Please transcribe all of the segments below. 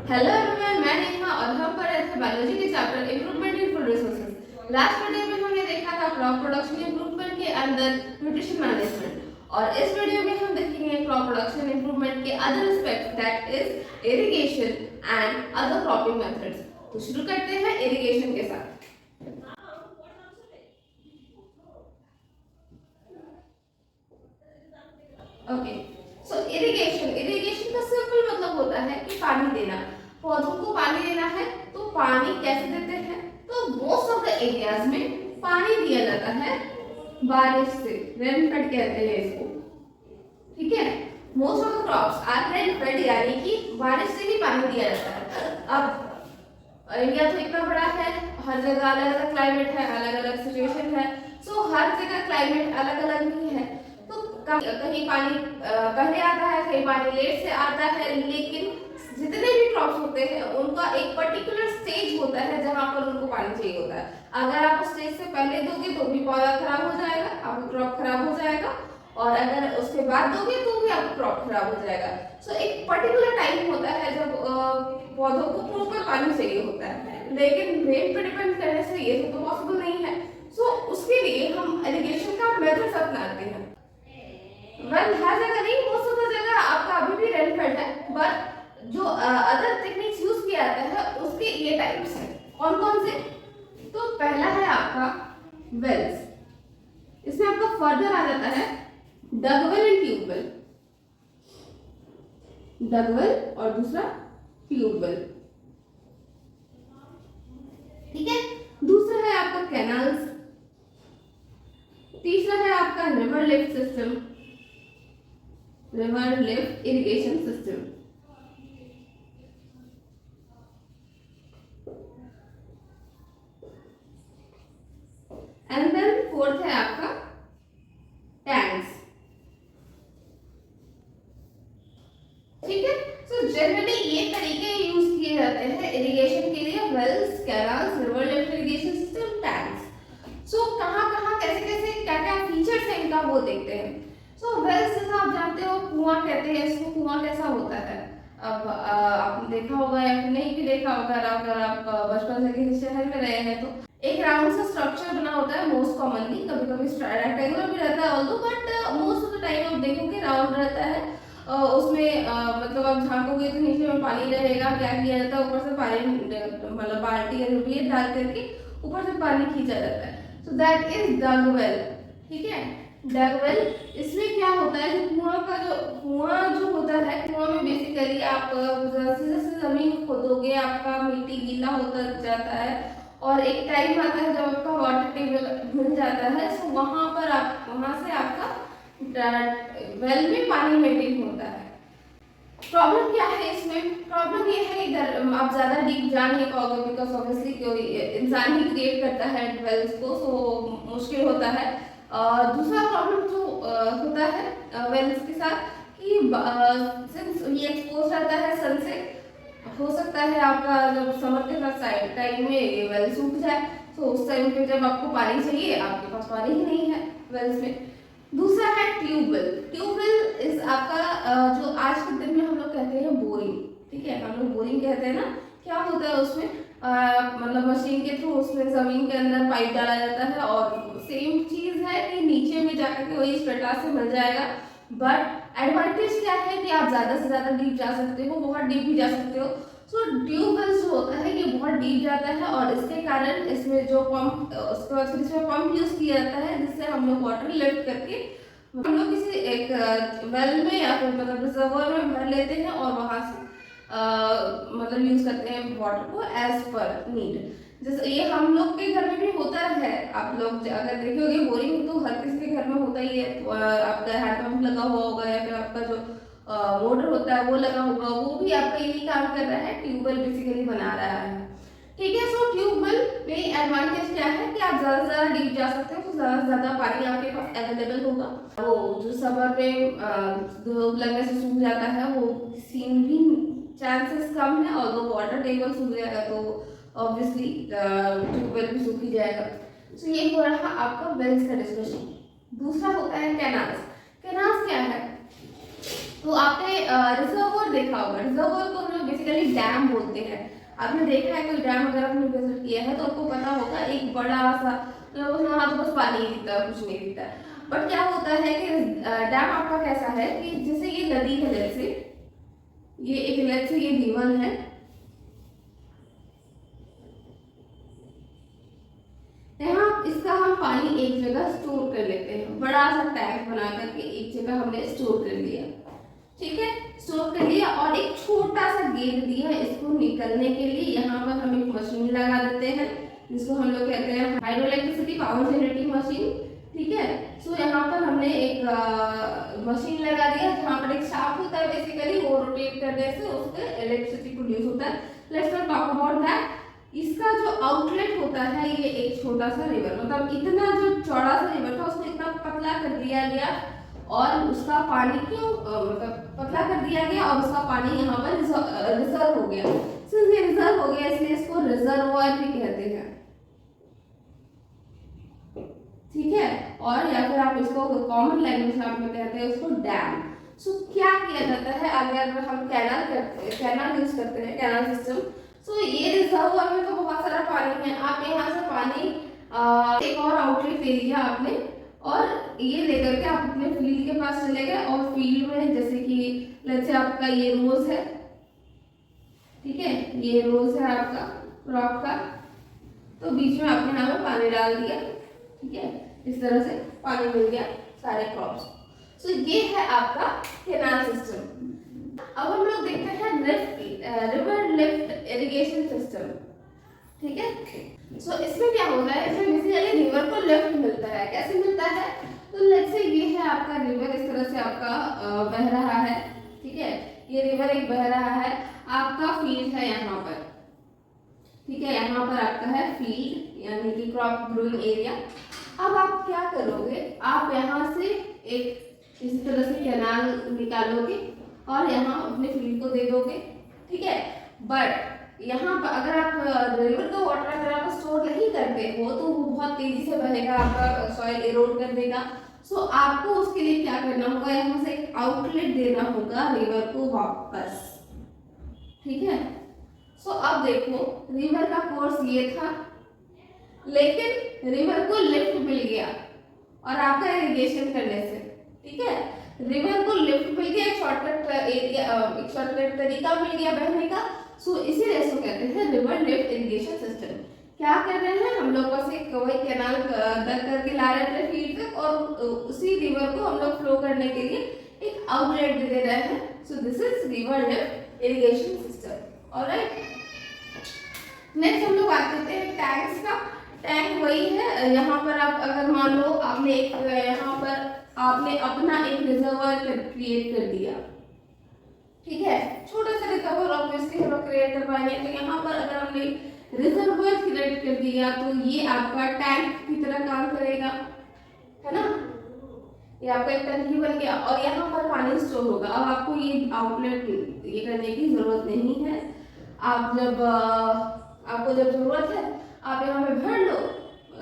Hello everyone, मैं नेहा और हम पढ़ रहे थे बायोलॉजी के chapter improvement in food resources. Last video में हमने देखा था क्रॉप प्रोडक्शन इम्प्रूवमेंट के अंदर न्यूट्रिशन मैनेजमेंट, और इस वीडियो में हम देखेंगे क्रॉप प्रोडक्शन इम्प्रूवमेंट के other aspects, that is irrigation and other cropping methods. तो शुरू करते हैं इरिगेशन के साथ। ओके, सो इरिगेशन का सिंपल मतलब होता है कि पानी देना। पौधों को पानी देना है तो पानी कैसे देते हैं? तो मोस्ट ऑफ द एरियाज में पानी दिया जाता है बारिश से, रेनफेड कहते हैं इसको। ठीक है, most of the crops are rainfed, यानी कि बारिश से ही पानी दिया जाता है। अब इंडिया तो इतना बड़ा है, हर जगह अलग अलग क्लाइमेट है, अलग अलग सिचुएशन है। सो हर जगह क्लाइमेट अलग अलग नहीं है, तो कहीं पानी पहले आता है, कहीं पानी लेट से आता है। लेकिन जितने भी क्रॉप्स होते हैं उनका एक पर्टिकुलर स्टेज होता है जहां पर उनको पानी चाहिए होता है। अगर आप उस स्टेज से पहले दोगे तो भी पौधा खराब हो जाएगा, आपका क्रॉप खराब हो जाएगा, और अगर उसके बाद दोगे तो भी आपका क्रॉप खराब हो जाएगा। सो एक पर्टिकुलर टाइम होता है जब पौधों को प्रॉपर पानी चाहिए होता है, लेकिन रेन पर डिपेंड करने से ये तो पॉसिबल नहीं है। सो उसके लिए हम इरिगेशन का मेथड्स अपनाते हैं। हर जगह नहीं, मोस्ट ऑफ द जगह आपका अभी भी रेनफेड है, बट जो अदर टेक्निक्स यूज किया जाता है उसके ये टाइप्स हैं। कौन कौन से? तो पहला है आपका वेल्स, इसमें आपका फर्दर आ जाता है डगवेल एंड ट्यूबवेल। डगवेल और दूसरा ट्यूबवेल। ठीक है, दूसरा है आपका कैनाल्स, तीसरा है आपका river lift system, river lift irrigation system. And then fourth है आपका टैंक्स। ठीक है, सो जनरली ये तरीके यूज किए जाते हैं इरिगेशन के लिए, wells, canals, river lift irrigation system, tanks. So कहाँ कैसे कैसे क्या क्या फीचर्स हैं इनका वो देखते हैं। सो वेल्स जैसा आप जानते हो, कुआं कहते हैं इसको। कुआं कैसा होता है? अब आपने देखा होगा या फिर नहीं भी देखा होगा, अगर आप बचपन से किसी शहर में रहे हैं तो एक राउंड सा स्ट्रक्चर बना होता है मोस्ट कॉमनली। कभी कभी रेक्टेंगुलर भी रहता है although, but most of the time आप देखोगे राउंड रहता है। उसमें मतलब आप झांकोगे तो नीचे में पानी रहेगा। क्या किया जाता है, ऊपर से पानी मतलब बाल्टी या जो भी है डाल करके ऊपर से पानी खींचा जाता है। So that is dug well. ठीक है, डगवेल, इसमें क्या होता है, जो कुआं जो होता है, कुआं में बेसिकली आप जैसे जमीन खोदोगे आपका मिट्टी गीला होता जाता है, और एक टाइम आता है जब आपका वाटर टेबल मिल जाता है। सो वहां से आपका वेल में पानी मेंटेन होता है। प्रॉब्लम क्या है इसमें? प्रॉब्लम ये है इधर आप ज्यादा डीप जा नहीं पाओगे, बिकॉज ऑब्वियसली कोई इंसान ही क्रिएट करता है वेल्स को, सो मुश्किल होता है। दूसरा प्रॉब्लम जो होता है वेल्स के साथ कि सिंस ये एक्सपोज रहता है सन से, हो सकता है आपका जब समर के साथ साइड टाइम में ये वेल सूख जाए। तो उस टाइम पे जब आपको पानी चाहिए, आपके पास पानी ही नहीं है वेल्स में। दूसरा है ट्यूबवेल। ट्यूबवेल इज आपका जो आज के दिन में हम लोग कहते हैं बोरिंग। ठीक है, हम लोग बोरिंग कहते हैं ना। क्या होता है उसमें, मतलब मशीन के थ्रू उसमें जमीन के अंदर पाइप डाला जाता है, और सेम चीज है कि नीचे में जाकर के वही स्ट्रेटा से मिल जाएगा। बट एडवांटेज क्या है कि आप ज्यादा से ज्यादा डीप जा सकते हो, बहुत डीप भी जा सकते हो। सो ट्यूबवेल जो होता है ये बहुत डीप जाता है, और इसके कारण इसमें जो पंप, उसके बाद फिर इसमें पंप यूज किया जाता है, जिससे हम लोग वाटर लिफ्ट करके हम लोग किसी एक वेल में या फिर मतलब रिजर्वर में भर लेते हैं, और वहां से मतलब यूज करते हैं वाटर को एज पर नीड। जैसे ये हम लोग के घर में भी होता है। आप लोग अगर देखोगे बोरिंग तो हर किसी के घर में होता ही है। आपका हैंड पंप लगा हुआ होगा, या फिर आपका जो मोटर होता है वो लगा होगा, वो भी आपका यही काम कर रहा है, ट्यूबवेल बेसिकली बना रहा है। ठीक है, सो ट्यूबवेल में एडवांटेज क्या है कि आप ज्यादा से ज्यादा डीप जा सकते हो, तो ज्यादा से ज्यादा पानी आपके पास अवेलेबल होगा। वो जो समर में धूप लगने से सूख जाता है, वो सीन भी चांसेस कम है, और वो वाटर टेबल सूख जाएगा तो ऑब्वियसली ट्यूबवेल भी सूख ही जाएगा। सो ये हो रहा आपका वेल्स का डिस्कशन। दूसरा होता है कैनाल्स। कैनाल्स क्या है? तो आपने रिजर्वोयर देखा होगा, रिजर्वोयर को हम लोग बेसिकली डैम बोलते हैं। आपने देखा है कोई डैम अगर आपने विजिट किया है तो आपको पता होगा एक बड़ा सा, मतलब वहाँ तो बस पानी ही दिखता है, कुछ नहीं दिखता है। बट क्या होता है कि डैम आपका कैसा है कि जैसे ये नदी है, जैसे ये एक लेट से ये रिवर है, यहाँ इसका हम पानी एक जगह स्टोर कर लेते हैं, बड़ा सा टैंक बना करके एक जगह हमने स्टोर कर लिया, ठीक है, स्टोर कर लिया। और एक छोटा सा गेट दिया इसको निकलने के लिए, यहाँ पर हम एक मशीन लगा देते हैं जिसको हम लोग कहते हैं hydro electricity power generating machine, ठीक है। सो यहाँ पर हमने एक मशीन लगा दिया जहाँ पर एक शाफ्ट होता है, बेसिकली वो रोटेट करने से उसके इलेक्ट्रिसिटी प्रोड्यूस होता है। Let's not talk about that. इसका जो आउटलेट होता है ये एक छोटा सा रिवर, मतलब इतना जो चौड़ा सा रिवर था उसको इतना पतला कर दिया गया और उसका पानी क्यों मतलब पतला कर दिया गया और उसका पानी यहाँ पर रिजर्व हो गया। सिंस ये रिजर्व हो गया इसलिए इसको रिजर्वॉयर भी कहते हैं, ठीक है। और या फिर आप इसको कॉमन लैंग्वेज में आप कहते हैं उसको डैम। सो क्या किया जाता है अगर हम कैनाल यूज करते हैं, कैनाल सिस्टम। सो ये रिजर्वॉयर में तो बहुत सारा पानी है, आप यहाँ से पानी एक और आउटलेट ले लिया आपने और ये लेकर के आप अपने फील्ड के पास चले गए और फील्ड में जैसे कि लेट्स से आपका ये रोज है, ठीक है, ये रोज है आपका क्रॉप का, तो बीच में आपने यहाँ पर पानी डाल दिया, ठीक है, इस तरह से पानी मिल गया सारे क्रॉप्स। सो ये है आपका कैनाल सिस्टम। अब हम लोग देखते हैं रिवर लिफ्ट इरिगेशन सिस्टम, ठीक है। सो इसमें क्या होता है, इसमें बेसिकली रिवर को लिफ्ट मिलता है। कैसे मिलता है, तो लेट्स से ये है आपका रिवर, इस तरह से आपका बह रहा है, ठीक है, ये रिवर एक बह रहा है, आपका फील्ड है यहाँ पर, ठीक है, यहाँ पर आपका है फील्ड यानी कि क्रॉप ग्रोइंग एरिया। अब आप क्या करोगे, आप यहाँ से एक इसी तरह से कैनाल निकालोगे और यहाँ अपने फील्ड को दे दोगे, ठीक है। बट यहाँ पर अगर आप रिवर का वाटर अगर आप स्टोर नहीं करते हो तो वो बहुत तेजी से बहेगा, आपका सॉइल इरोड कर देगा। सो आपको उसके लिए क्या करना होगा, यहाँ से एक आउटलेट देना होगा रिवर को वापस, ठीक है। सो अब देखो रिवर का कोर्स ये था, लेकिन रिवर को लिफ्ट मिल गया और आपका इरिगेशन करने से, ठीक है, रिवर को लिफ्ट मिल गया, एक शॉर्टकट एरिया, एक शॉर्टकट तरीका मिल गया बहने का। सो इसीलिए इसको कहते हैं रिवर लिफ्ट इरिगेशन सिस्टम। क्या कर रहे हैं हम लोग, बस एक वही कैनाल दर करके ला रहे हैं फील्ड तक और उसी रिवर को हम लोग फ्लो करने के लिए एक आउटलेट दे रहे हैं। So this is river lift irrigation system. Alright, next हम लोग बात करते हैं टैंक्स का। टैंक वही है, यहाँ पर आप अगर मान लो आपने एक यहाँ पर आपने अपना एक रिजर्वर क्रिएट कर दिया, ठीक है, छोटा सा रिजर्वर ऑब्वियसली हम लोग क्रिएट कर पाएंगे। तो यहाँ पर अगर हमने रिजर्वर क्रिएट कर दिया तो ये आपका टैंक की तरह काम करेगा, है ना, ये आपका एक टंकी बन गया और यहाँ पर पानी स्टोर होगा। अब आपको ये आउटलेट ये करने की जरूरत नहीं है, आप जब आपको जब जरूरत है आप यहाँ पे भर लो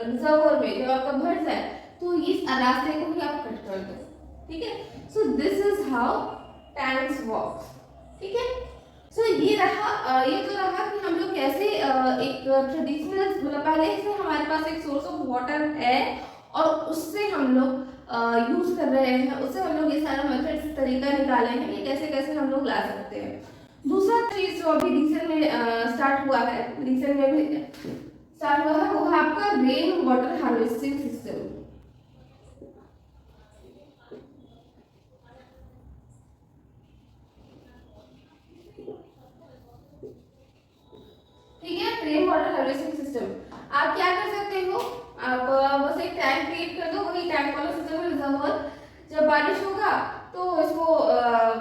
रिजर्वर में, जब आपका भर जाए तो इस रास्ते को भी आप कट कर दो, ठीक है। So this is how tanks work, ठीक है। सो ये रहा, ये तो रहा कि हम लोग कैसे एक ट्रेडिशनल, मतलब पहले से हमारे पास एक सोर्स ऑफ वाटर है और उससे हम लोग यूज कर रहे हैं, उससे हम लोग ये सारा मेथड तरीका निकाले हैं कि कैसे कैसे हम लोग ला सकते हैं। दूसरा चीज जो अभी रीसेंट में स्टार्ट हुआ है, रीसेंट में भी स्टार्ट हुआ है, वो है आपका रेन वाटर हार्वेस्टिंग सिस्टम। ठीक है, रेन वाटर हार्वेस्टिंग सिस्टम। आप क्या कर सकते हो, आप बस एक टैंक क्रिएट कर दो, वही टैंक वाला सिस्टम है रिजर्वर। जब बारिश होगा तो इसको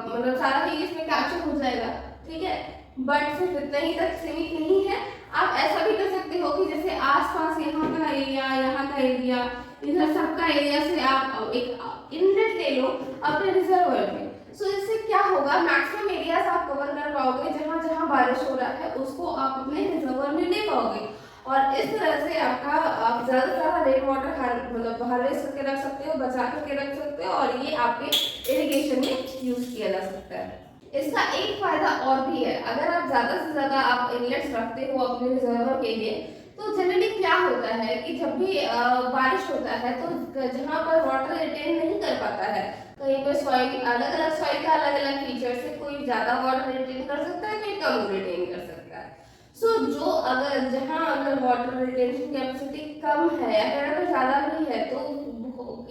मतलब सारा ही इसमें कैप्चर हो जाएगा, ठीक है। बट सिर्फ इतना ही तक सीमित नहीं है, आप ऐसा भी कर सकते हो कि जैसे आसपास यहाँ का एरिया, यहाँ का एरिया, इधर सबका एरिया से आप एक इनलेट ले लो अपने रिजर्वर में। सो इससे क्या होगा, मैक्सिमम एरियाज आप कवर कर पाओगे, जहाँ जहाँ बारिश हो रहा है उसको आप अपने रिजर्वर में ले पाओगे। और इस तरह से आपका आप ज़्यादा से ज़्यादा रेन वाटर मतलब हार्वेस्ट करके रख सकते हो, बचा करके रख सकते हो, और ये आपके इरिगेशन में यूज किया जा सकता है। इसका एक फायदा और भी है, अगर आप ज़्यादा से ज़्यादा आप इनलेट्स रखते हो अपने रिजर्वर के लिए, तो जनरली क्या होता है कि जब भी बारिश होता है तो जहाँ पर वाटर रिटेन नहीं कर पाता है, कहीं पर सॉइल अलग अलग सॉइल का अलग अलग फीचर्स है, कोई ज़्यादा वाटर रिटेन कर सकता है, कोई कम रिटेन कर सकता है। सो जो अगर जहाँ अगर वाटर रिटेंशन कैपेसिटी कम है या फिर अगर ज़्यादा भी है, तो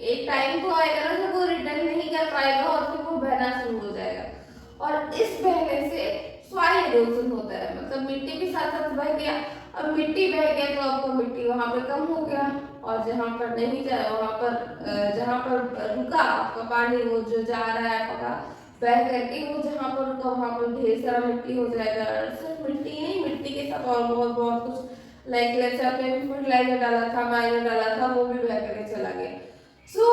एक टाइम तो आएगा ना जब वो रिटेन नहीं कर पाएगा और फिर वो बहना शुरू हो जाएगा, और इस बहने से सॉइल इरोजन होता है, मतलब मिट्टी के साथ साथ बह गया। अब मिट्टी बह गया तो आपका मिट्टी वहाँ पर कम हो गया, और जहाँ पर नहीं जाए वहाँ पर जहाँ पर रुका आपका पानी, वो जो जा रहा है पका बह करके, वो जहाँ पर रुका वहाँ पर ढेर सारा मिट्टी हो जाएगा। सिर्फ मिट्टी नहीं, मिट्टी के साथ और बहुत बहुत कुछ लाइक लेट्स से आपने फर्टिलाइजर डाला था, माइनर डाला था, वो भी बह करके चला गया। सो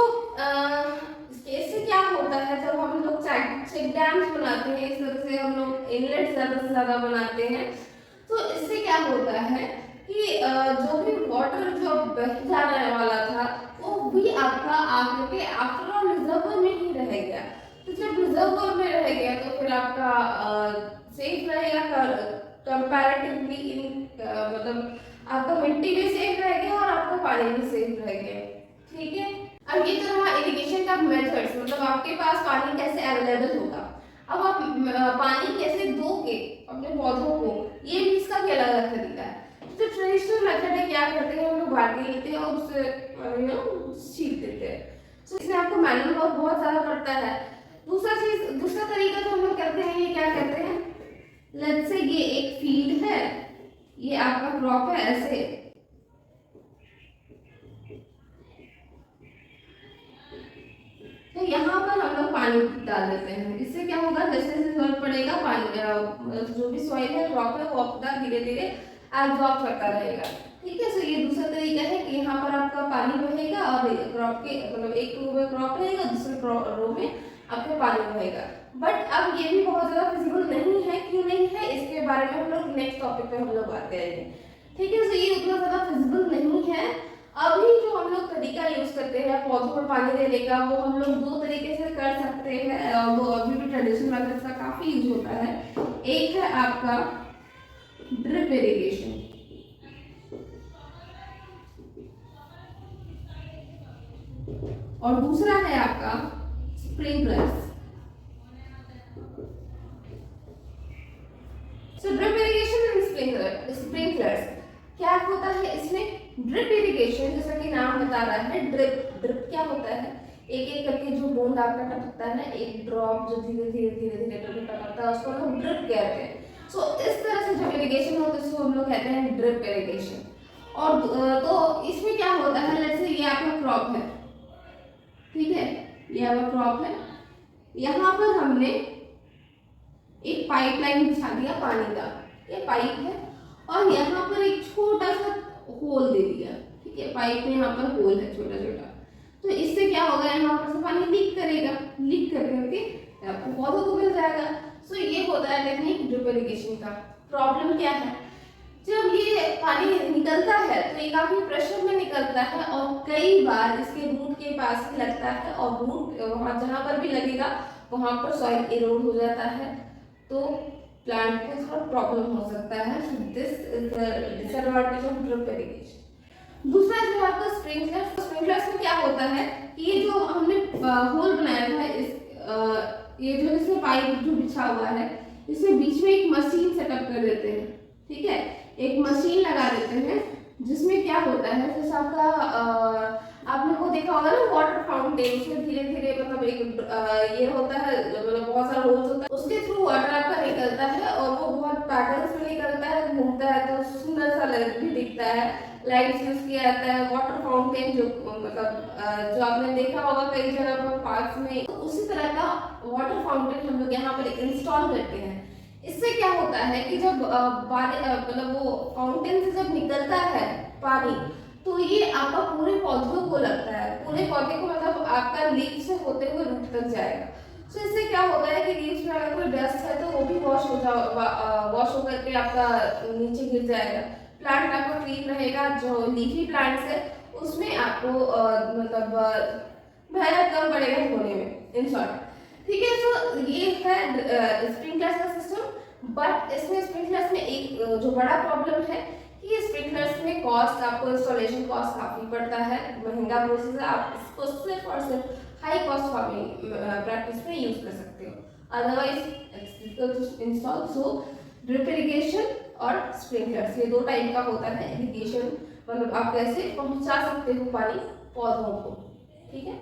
इससे क्या होता है, जब हम लोग चेक डैम्स बनाते हैं, इस तरह से हम लोग इनलेट ज्यादा से ज्यादा बनाते हैं, तो इससे क्या होता है कि जो भी वाटर जो बह जाने वाला था वो भी आपका आगे के आफ्टर ऑल रिजर्वर में ही रह गया। तो जब रिजर्वर में रह गया तो फिर आपका सेफ रहेगा कंपैरेटिवली, मतलब आपका मिट्टी भी सेफ रह गया और आपका पानी भी सेफ रह गया। ठीक है, अब ये तो रहा इरिगेशन का मेथड्स, मतलब आपके पास पानी कैसे अवेलेबल होगा। अब आप पानी कैसे दोगे अपने पौधों को, ये भी इसका क्या अलग तरीका है। जो ट्रेडिशनल मेथड है, क्या करते हैं हम लोग बाल्टी लेते हैं और उससे छीट देते हैं, तो इसमें आपको मैनुअल वर्क बहुत ज्यादा पड़ता है। दूसरा तरीका जो हम लोग करते हैं, ये क्या करते हैं, लेट्स से ये एक फील्ड है, ये आपका क्रॉप है, ऐसे तो यहाँ पर हम लोग पानी डाल देते हैं। इससे क्या होगा, जैसे जैसे जरूरत पड़ेगा पानी, जो भी सॉइल है क्रॉप है वो अपना धीरे धीरे एब्जॉर्ब करता रहेगा। ठीक है, सो ये दूसरा तरीका है कि यहाँ पर आपका पानी बहेगा और क्रॉप के मतलब एक रो में क्रॉप रहेगा, दूसरे रो में आपका पानी बहेगा। बट अब ये भी बहुत ज्यादा फिजिबल नहीं है, क्यों नहीं है, इसके बारे में हम लोग नेक्स्ट टॉपिक पे हम लोग बात करेंगे। ठीक है, सो ये उतना ज्यादा फिजिबल नहीं है। अभी जो हम लोग तरीका यूज करते हैं पौधों में पानी देने का, वो हम लोग दो तरीके से कर सकते हैं, और वो अभी भी ट्रेडिशनल मेथड का काफी यूज होता है। एक है आपका ड्रिप इरिगेशन, और दूसरा है आपका sprinklers. So drip irrigation and sprinklers क्या होता है इसमें। ड्रिप इरिगेशन जैसा कि नाम बता रहा है, ड्रिप क्या होता है, एक एक करके जो बूंद आपका टपकता है, एक ड्रॉप जो धीरे धीरे धीरे धीरे टपकता है, उसको हम लोग ड्रिप कहते हैं। सो इस तरह से जब इरिगेशन होता है उसको हम लोग कहते हैं ड्रिप इरिगेशन। और तो इसमें क्या होता है, लेट्स से ये आपका क्रॉप है, ठीक है, ये आपका क्रॉप है, यहाँ पर हमने एक पाइपलाइन बिछा दिया पानी का, ये पाइप है, और यहाँ पर एक छोटा सा होल दे दिया। ठीक है, पाइप में यहाँ पर होल है छोटा छोटा, तो इससे क्या होगा, यहाँ पर से पानी लीक करेगा, लीक कर करके आपको पौधों को मिल जाएगा। सो ये होता है टेक्निक ड्रिप इरिगेशन का। प्रॉब्लम क्या है, जब ये पानी निकलता है तो ये काफी प्रेशर में निकलता है, और कई बार इसके रूट के पास ही लगता है, और रूट वहाँ जहाँ पर भी लगेगा वहाँ पर सॉइल इरोड हो जाता है, तो प्लांट को थोड़ा प्रॉब्लम हो सकता है। This is the disadvantage of drip irrigation. दूसरा जो आपका स्प्रिंकलर्स में क्या होता है कि ये जो हमने होल बनाया था, ये जो इसमें पाइप जो बिछा हुआ है, इसमें बीच में एक मशीन सेटअप कर देते हैं। ठीक है, एक मशीन लगा देते हैं, जिसमें क्या होता है, जैसे आपका आपने वो देखा होगा ना वाटर फाउंटेन, उसमें धीरे धीरे मतलब एक ये होता है, मतलब बहुत सारा होल्स होता है, उसके थ्रू वाटर आपका निकलता है, और वो बहुत पैटर्न्स में निकलता है, घूमता है, तो सुंदर सा भी दिखता है, लाइट्स यूज किया जाता है। वाटर फाउंटेन जो मतलब जो आपने देखा होगा कई जगह पर पार्क्स में, तो उसी तरह का वाटर फाउंटेन हम लोग यहाँ पर इंस्टॉल करते हैं। इससे क्या होता है कि जब मतलब वो फाउंटेन से जब निकलता है पानी, तो ये आपका पूरे पौधों को लगता है, पूरे पौधे को मतलब आपका लीफ से होते हुए रूट तक जाएगा। सो इससे क्या होता है कि लीव्स में अगर कोई डस्ट है तो वो भी वॉश हो करके आपका नीचे गिर जाएगा। प्लांट आपका क्लीन रहेगा। जो लीफी प्लांट्स है उसमें आपको मतलब मेहनत कम पड़ेगा धोने में, इन शॉर्ट। ठीक है, तो ये है स्प्रिंकलर्स का सिस्टम। बट इसमें स्प्रिंकलर्स में एक जो बड़ा प्रॉब्लम है कि स्प्रिंकलर्स में कॉस्ट, आपको इंस्टॉलेशन कॉस्ट काफी पड़ता है, महंगा प्रोसेस है। आप इसको सिर्फ और सिर्फ हाई कॉस्ट फार्मिंग प्रैक्टिस में यूज कर सकते हो। अदरवाइज इंस्टॉल सो ड्रिप इरिगेशन और स्प्रिंकलर्स, ये दो टाइप का होता है इरिगेशन, मतलब आप कैसे पहुंचा सकते हो पानी पौधों को। ठीक है,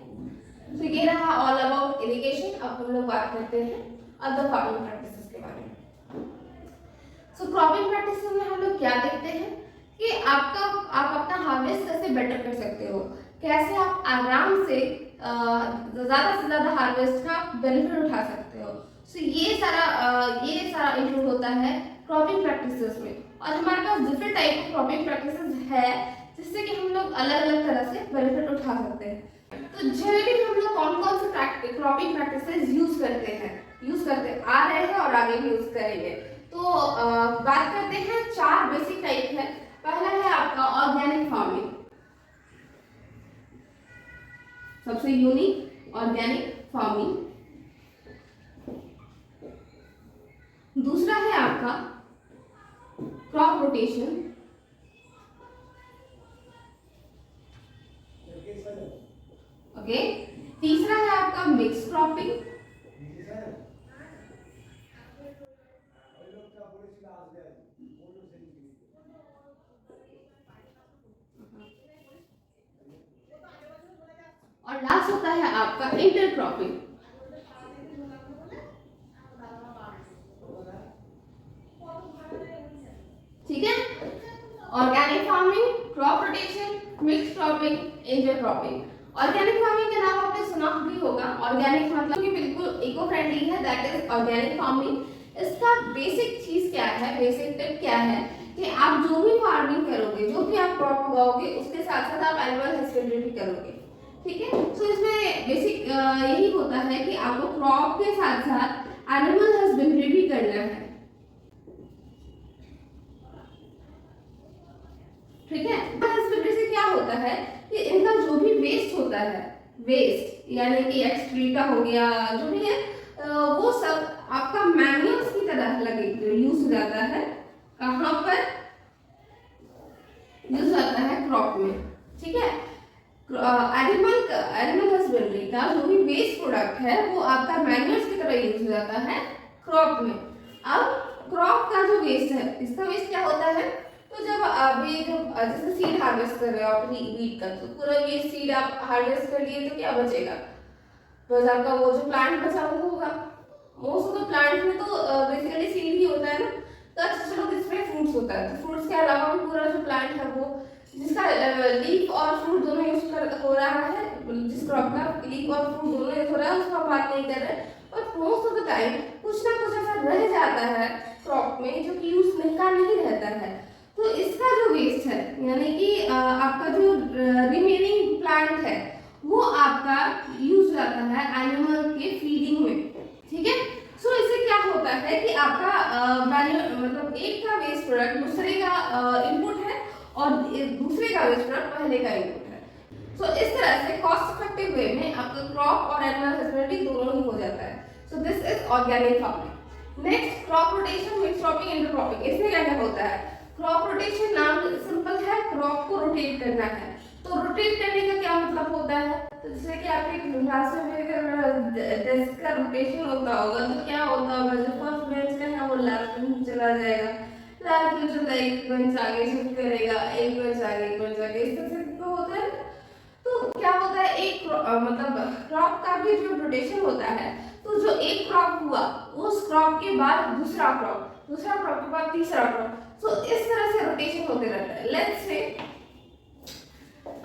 तो ये रहा ऑल अबाउट इरिगेशन। अब हम लोग बात करते हैं अदर फार्मिंग प्रैक्टिसेस के बारे में। सो क्रॉपिंग प्रैक्टिसेस में हम लोग क्या देखते हैं कि आप अपना हार्वेस्ट कैसे बेटर कर सकते हो, कैसे आप आराम से ज्यादा से ज्यादा हार्वेस्ट का बेनिफिट उठा सकते हो। सो ये सारा इंक्लूड होता है क्रॉपिंग प्रैक्टिसेस में। और हमारे पास different type of cropping practices है जिससे कि हम लोग अलग अलग तरह से बेनिफिट उठा सकते हैं। तो जनरली हम लोग कौन कौन से क्रॉपिंग प्रैक्टिसेस यूज करते आ रहे हैं और आगे भी यूज करेंगे। तो बात करते हैं, 4 बेसिक टाइप है। पहला है आपका ऑर्गेनिक फार्मिंग, सबसे यूनिक ऑर्गेनिक फार्मिंग। दूसरा है आपका क्रॉप रोटेशन, ओके। तीसरा है आपका मिक्स क्रॉपिंग, और लास्ट होता है आपका इंटर क्रॉपिंग। ठीक है, organic farming, crop rotation, mix cropping, inter cropping. Organic farming का नाम आपने सुना भी होगा। ऑर्गेनिक मतलब कि बिल्कुल इको फ्रेंडली है, दैट इज ऑर्गेनिक फार्मिंग। इसका बेसिक चीज क्या है, बेसिक टिप क्या है कि आप जो भी फार्मिंग करोगे, जो भी आप क्रॉप उगाओगे, उसके साथ साथ आप एनिमल हस्बेंड्री भी करोगे। ठीक है, तो इसमें बेसिक यही होता है कि आपको क्रॉप के साथ साथ एनिमल हस्बेंड्री भी करना है। ठीक है, हस्बेंड्री से क्या होता है कि इनका जो भी वेस्ट होता है, वेस्ट यानी कि एक्सक्रीटा हो गया, जो भी है वो सब आपका मैन्यूर्स की तरह लगे यूज हो जाता है। कहाँ पर यूज होता है? क्रॉप में। ठीक है, एनिमल हस्बेंड्री का जो भी वेस्ट प्रोडक्ट है वो आपका मैन्यूर्स की तरह यूज हो जाता है क्रॉप में। अब क्रॉप का जो वेस्ट है, इसका वेस्ट क्या होता है? तो जब अभी जैसे सीड हार्वेस्ट कर रहे हो अपनी वीट का, तो पूरा ये सीड आप हार्वेस्ट कर लिए तो क्या बचेगा? बस आपका वो जो प्लांट बचा वो होगा। मोस्ट ऑफ द प्लांट में तो बेसिकली सीड ही होता है ना। तो अच्छा चलो इसमें फ्रूट्स होता है, तो फ्रूट्स के अलावा भी पूरा जो प्लांट है वो जिसका लीफ और फ्रूट दोनों यूज हो रहा है, जिस क्रॉप का लीफ और फ्रूट दोनों यूज हो रहा है उसका हम बात नहीं कर रहे, पर मोस्ट ऑफ द टाइम कुछ ना कुछ ऐसा रह जाता है क्रॉप में जो कि यूज नहीं रहता है। तो इसका जो वेस्ट है यानी कि आपका जो रिमेनिंग प्लांट है वो आपका यूज जाता है एनिमल के फीडिंग में। ठीक है, सो इससे क्या होता है कि आपका मतलब एक का वेस्ट प्रोडक्ट दूसरे का इनपुट है और दूसरे का वेस्ट प्रोडक्ट पहले का इनपुट है। सो इस तरह से कॉस्ट इफेक्टिव वे में आपका क्रॉप और एनिमल हस्बेंड्री दोनों ही हो जाता है। So this is organic farming. Next crop rotation, mix cropping, inter cropping. इसमें क्या क्या होता है? क्रॉप रोटेशन नाम सिंपल है, क्रॉप को रोटेट करना है। तो रोटेट करने का क्या मतलब होता है? तो जैसे कि आपके क्लास में डेस्क का रोटेशन होता होगा तो क्या होता होगा, जो फर्स्ट बेंच का है वो लास्ट बेंच चला जाएगा, लास्ट बेंच होता है एक बेंच आगे शिफ्ट करेगा, एक बेंच आगे एक बेंच आगे, इस तरह से तो होता है। तो क्या होता है, एक मतलब क्रॉप का भी जो रोटेशन होता है, तो जो एक क्रॉप हुआ उस क्रॉप के बाद दूसरा क्रॉप, दूसरा क्रॉप के बाद तीसरा क्रॉप, तो इस तरह से रोटेशन होते रहता है। लेट्स से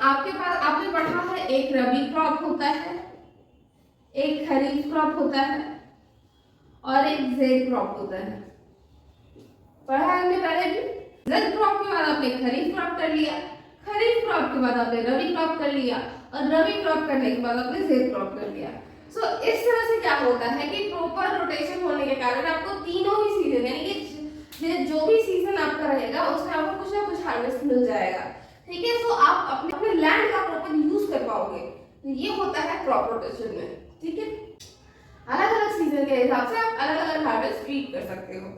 आपके पास आपने पढ़ा है एक रबी क्रॉप होता है, एक खरीफ क्रॉप होता है और एक ज़ैद क्रॉप होता है। पढ़ा है हमने पहले भी। ज़ैद क्रॉप के बाद आपने खरीफ क्रॉप कर लिया, खरीफ क्रॉप के बाद आपने रबी क्रॉप कर लिया और रबी क्रॉप करने के बाद आपने ज़ैद क्रॉप कर लिया। सो इस तरह से क्या होता है कि प्रॉपर रोटेशन होने के कारण आपको तीनों ही सीजन यानी कि जो भी सीजन आपका रहेगा उसमें आपको कुछ ना कुछ हार्वेस्ट मिल जाएगा, ठीक है। सो आप अपने लैंड का प्रॉपर यूज कर पाओगे। तो ये होता है क्रॉप रोटेशन में, ठीक है। अलग अलग सीजन के हिसाब से आप अलग अलग हार्वेस्ट ट्रीट कर सकते हो।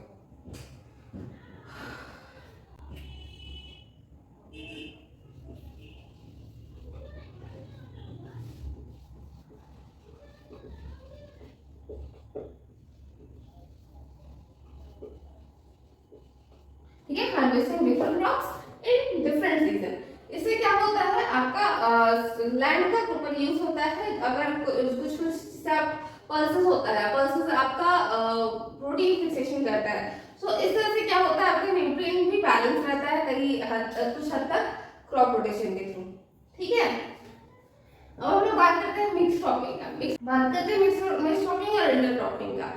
ठीक है, harvesting different crops in different season. इससे क्या होता है, आपका लैंड का प्रॉपर यूज होता है। अगर कुछ पल्सेस होता है, पल्सेस आपका प्रोटीन फिक्सेशन करता है। सो इस तरह से क्या होता है, आपका न्यूट्रिएंट भी बैलेंस रहता है कुछ हद तक क्रॉप रोटेशन के थ्रू, ठीक है। अब हम लोग बात करते हैं मिक्स क्रॉपिंग का। बात करते हैं मिक्स क्रॉपिंग और इंटर क्रॉपिंग का।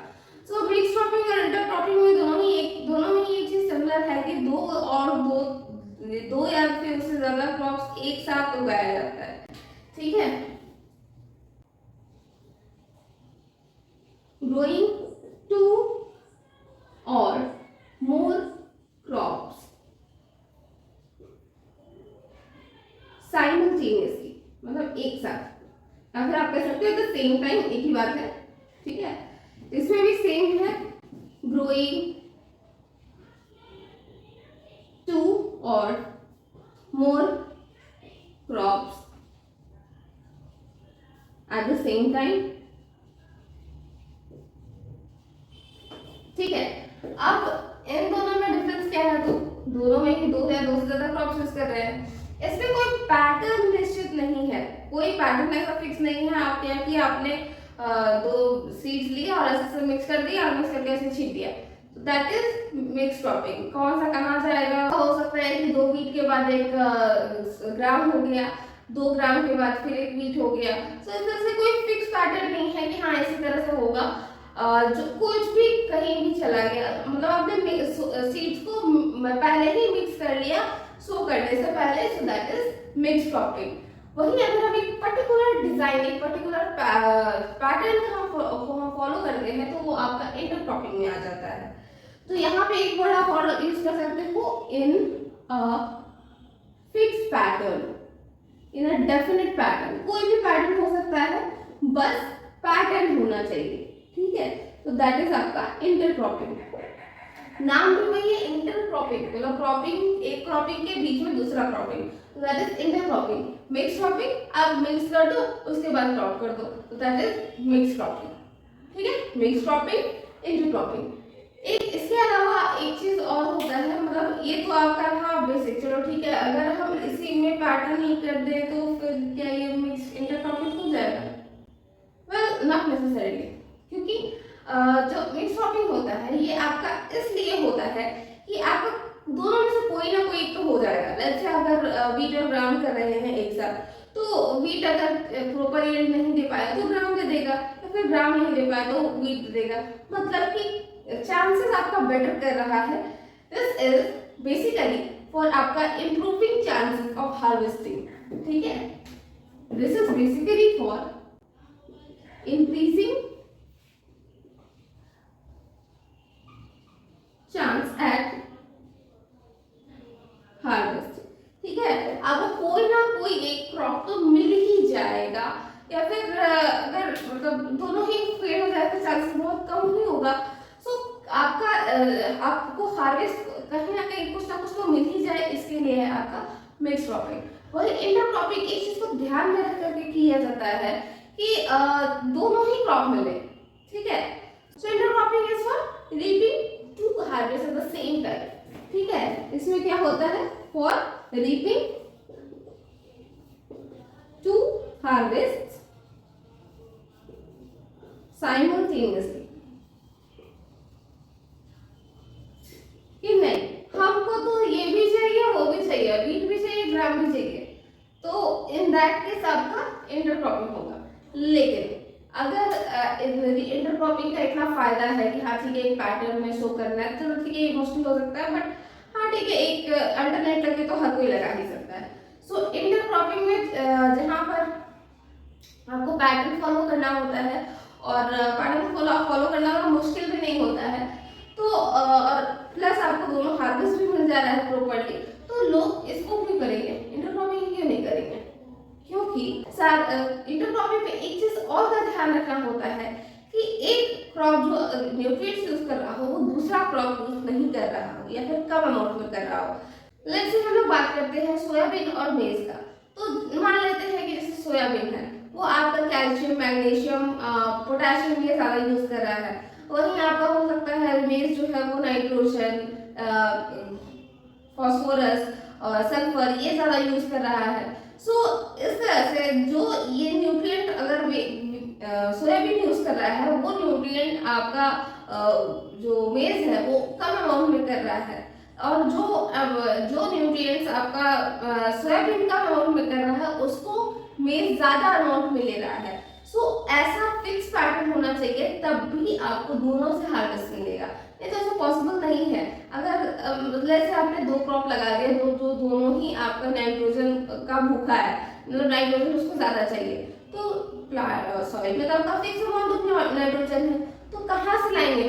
सो मिक्स क्रॉपिंग और इंटर क्रॉपिंग में दोनों में ये चीज सिमिलर है कि दो या फिर उससे ज्यादा क्रॉप्स एक साथ उगाया जाता है, ठीक है। ग्रोइंग टू और मोर क्रॉप्स साइमल्टेनियसली, मतलब एक साथ, या फिर आप कह सकते हो द सेम टाइम, एक ही बात है, ठीक है। इसमें भी सेम है, ग्रोइंग टू और more crops eight the same time, ठीक है। अब इन दोनों में डिफरेंस क्या है, तो दोनों में ही दो या दो से ज्यादा क्रॉप्स यूज कर रहे हैं। इसमें कोई पैटर्न निश्चित नहीं है, कोई पैटर्न ऐसा फिक्स नहीं है आप क्या कि आपने दो सीड्स लिए और ऐसे मिक्स कर दिया और मिक्स करके ऐसे छीट दिया, दैट इज मिक्स क्रॉपिंग। कौन सा कहाँ जाएगा, हो सकता है कि 2 वीट के बाद 1 ग्राम हो गया, 2 ग्राम के बाद फिर 1 वीट हो गया। सो इस तरह से कोई फिक्स पैटर्न नहीं है कि हाँ इसी तरह से होगा। जो कुछ भी कहीं भी चला गया, मतलब आपने सीड्स को पहले ही मिक्स कर लिया सो करने से पहले, so that is mix cropping. वही अगर हम एक पर्टिकुलर डिजाइन, एक पर्टिकुलर पैटर्न को हम फॉलो करते हैं तो वो आपका इंटर क्रॉपिंग में आ जाता है। तो यहाँ पे एक वर्ड आप और यूज कर सकते हो, in a fix pattern, in a definite pattern. कोई भी पैटर्न हो सकता है, बस पैटर्न होना चाहिए, ठीक है। तो दैट इज आपका इंटर क्रॉपिंग। नाम भी वही है, इंटर क्रॉपिंग, मतलब क्रॉपिंग, एक क्रॉपिंग के बीच में दूसरा क्रॉपिंग, तो that is inter cropping. Mix cropping, आप मिक्स कर दो उसके बाद क्रॉप कर दो, तो दैट इज मिक्स क्रॉपिंग, ठीक है। Mix cropping, inter cropping. एक इसके अलावा एक चीज और होता है, मतलब ये तो आपका रहा बेसिक, चलो ठीक है। अगर हम इसी में पैटर्न नहीं कर दे तो फिर क्या ये मिक्स इंटर क्रॉपिंग हो जाएगा? वेल नॉट नेसेसरीली, क्योंकि जो मिक्स क्रॉपिंग होता है ये आपका इसलिए होता है कि आपका दोनों में से कोई ना कोई एक तो हो जाएगा। लेट्स से अगर वीट और ग्राम कर रहे हैं एक साथ, तो वीट अगर प्रॉपर यील्ड नहीं दे पाया तो ग्राम दे देगा, या फिर ग्राम नहीं दे पाया तो वीट दे देगा, मतलब कि चांसेस आपका बेटर कर रहा है। दिस इज बेसिकली फॉर आपका इम्प्रूविंग चांसेस ऑफ हार्वेस्टिंग, ठीक है। This is basically for increasing chance at harvest, ठीक है। आपको कोई ना कोई एक क्रॉप तो मिल ही जाएगा, या फिर अगर मतलब दोनों ही फेल हो जाए तो चांसेस बहुत कम ही होगा। सो आपका आपको हार्वेस्ट कहीं ना कहीं कुछ ना कुछ तो मिल ही जाए, इसके लिए है आपका मिक्स क्रॉपिंग। वही इंटर क्रॉपिंग एक चीज को ध्यान में रख करके किया जाता है कि दोनों ही क्रॉप मिले, ठीक है। So intercropping is for reaping to harvest at the same time, ठीक है। इसमें क्या होता है, for reaping to harvest simultaneously, कि नहीं हमको तो ये भी चाहिए वो भी चाहिए, वीट भी चाहिए ग्राम भी चाहिए, तो इन दैट केस आपका इंटर क्रॉपिंग होगा। लेकिन अगर इंटर क्रॉपिंग का इतना फायदा है कि हाँ ठीक है एक पैटर्न में शो करना है, तो ठीक है ये मुश्किल हो सकता है, बट हाँ ठीक है एक अल्टरनेट लगे तो हर कोई लगा ही सकता है। सो इंटर क्रॉपिंग में जहाँ पर आपको पैटर्न फॉलो करना होता है और पैटर्न फॉलो करना मुश्किल भी नहीं होता है, तो और प्लस आपको दोनों हार्वेस्ट भी मिल जा रहा है प्रॉपर्ली, तो लोग इंटरक्रॉपिंग में एक चीज और का ध्यान रखना होता है कि एक क्रॉप जो न्यूट्रिएंट्स यूज कर रहा हो वो दूसरा क्रॉप यूज नहीं कर रहा हो या फिर कम अमाउंट में कर रहा हो। लेट्स से हम लोग बात करते हैं सोयाबीन और मेज का। तो मान लेते हैं कि जैसे सोयाबीन है वो आपका कैल्शियम, मैग्नीशियम, पोटेशियम ये सारा यूज कर रहा है। वहीं आपका हो सकता है मेज जो है वो नाइट्रोजन, फास्फोरस और सल्फर ये ज़्यादा यूज कर रहा है। सो इस तरह से जो ये न्यूट्रिएंट अगर सोयाबीन यूज कर रहा है वो न्यूट्रिएंट आपका जो मेज है वो कम अमाउंट में कर रहा है, और जो न्यूट्रिएंट्स आपका सोयाबीन कम अमाउंट में कर रहा है उसको मेज ज़्यादा अमाउंट में ले रहा है। सो ऐसा फिक्स पैटर्न होना चाहिए, तब भी आपको दोनों से हार्वेस्ट मिलेगा। नहीं तो ऐसा पॉसिबल नहीं है। अगर जैसे आपने 2 क्रॉप लगा दिया जो दोनों ही आपका नाइट्रोजन का भूखा है, मतलब नाइट्रोजन उसको ज़्यादा चाहिए, तो सॉइल में तो आपका फिक्स अमाउंट ऑफ नाइट्रोजन है, तो कहाँ से लाएंगे?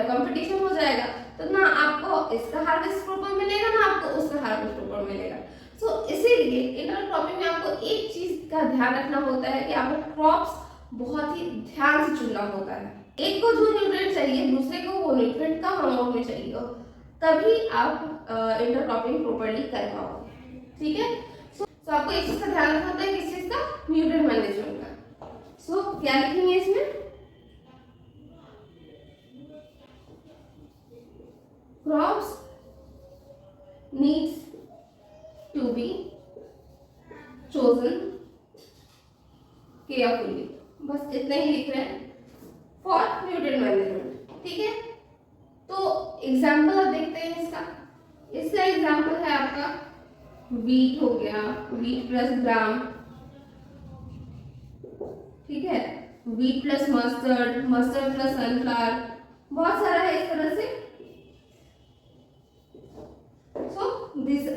कंपटीशन हो जाएगा, तो ना आपको इसका हार्वेस्ट प्रॉपर मिलेगा ना आपको उसका हार्वेस्ट प्रॉपर मिलेगा। सो इसीलिए इंटरक्रॉपिंग में आपको एक चीज का ध्यान रखना होता है कि आपको क्रॉप्स बहुत ही ध्यान से चुनना होता है। एक को जो न्यूट्रिएंट चाहिए दूसरे को वो न्यूट्रिएंट कम अमाउंट में चाहिए हो, तभी आप इंटरक्रॉपिंग प्रॉपर्ली कर पाओगे। ठीक है। सो आपको एक चीज का ध्यान रखना होता है, किस चीज का? न्यूट्रिएंट मैनेजमेंट का। सो क्या लिखेंगे इसमें? Crops needs to be chosen carefully। बस इतना ही लिख रहे हैं फॉर न्यूट्रिएंट मैनेजमेंट। ठीक है। तो एग्जाम्पल अब देखते हैं इसका एग्जाम्पल है आपका वीट हो गया, वीट प्लस ग्राम, ठीक है, wheat plus mustard, mustard plus sunflower, बहुत सारा है इस तरह से। This is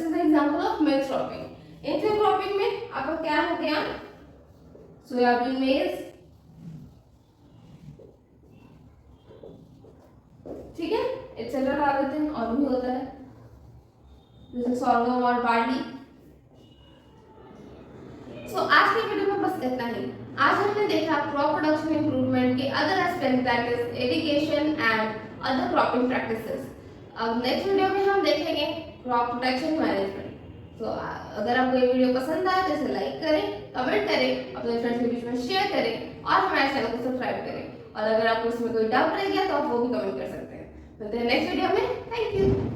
the example of mix cropping. Intercropping में आपका क्या हो गया? सोयाबीन, मेज, ठीक है, एक्सेट्रा डाल देते हैं, और भी होता है जैसे सोरगम और बार्ली। सो आज के वीडियो में बस इतना ही। आज हमने देखा क्रॉप प्रोडक्शन इंप्रूवमेंट के other aspect, that is irrigation and other cropping practices. अब नेक्स्ट वीडियो में हम देखेंगे क्रॉप प्रोटेक्शन मैनेजमेंट। तो अगर आपको ये वीडियो पसंद आए तो इसे लाइक करें, कमेंट करें, अपने फ्रेंड्स के बीच में शेयर करें और हमारे चैनल को सब्सक्राइब करें। और अगर आपको इसमें कोई डाउट रह गया तो आप वो भी कमेंट कर सकते हैं। मिलते हैं नेक्स्ट वीडियो में। Thank you.